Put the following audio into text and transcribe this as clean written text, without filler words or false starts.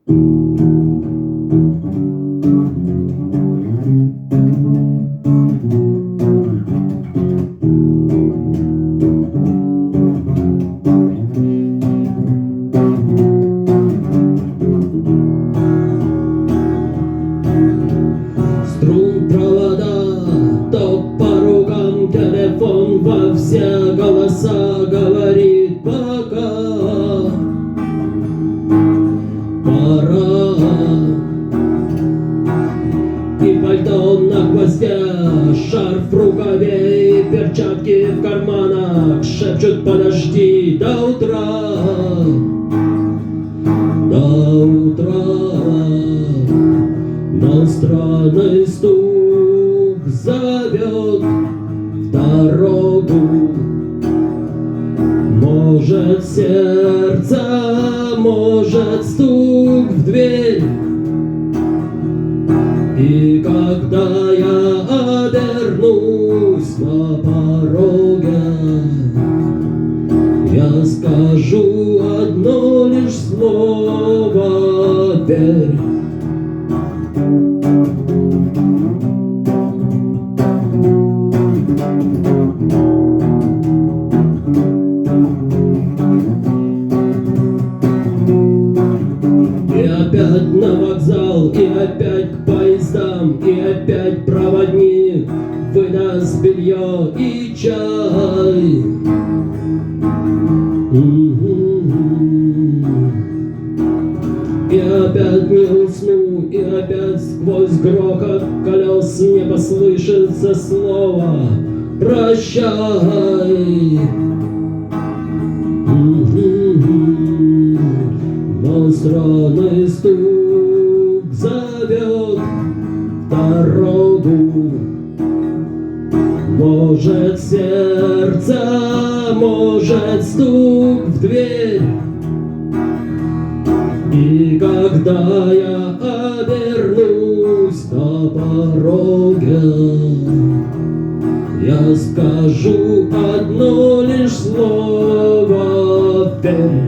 Струн провода, то по ругам телефон во все голоса говорит пока. Пора. И пальто на гвозде, шарф в рукаве и перчатки в карманах шепчут: подожди до утра, до утра. Но странный стук зовет в дорогу. Может, сердце, может, стук в дверь. И когда я обернусь на пороге, я скажу одно лишь слово: верь. И опять на вокзал, и опять к поездам, и опять проводник выдаст белье и чай. И опять не усну, и опять сквозь грохот колес не послышится слово: прощай. Но странный стук зовет в дорогу. Может, сердце, может, стук в дверь. И когда я обернусь на пороге, я скажу одно лишь слово: верь.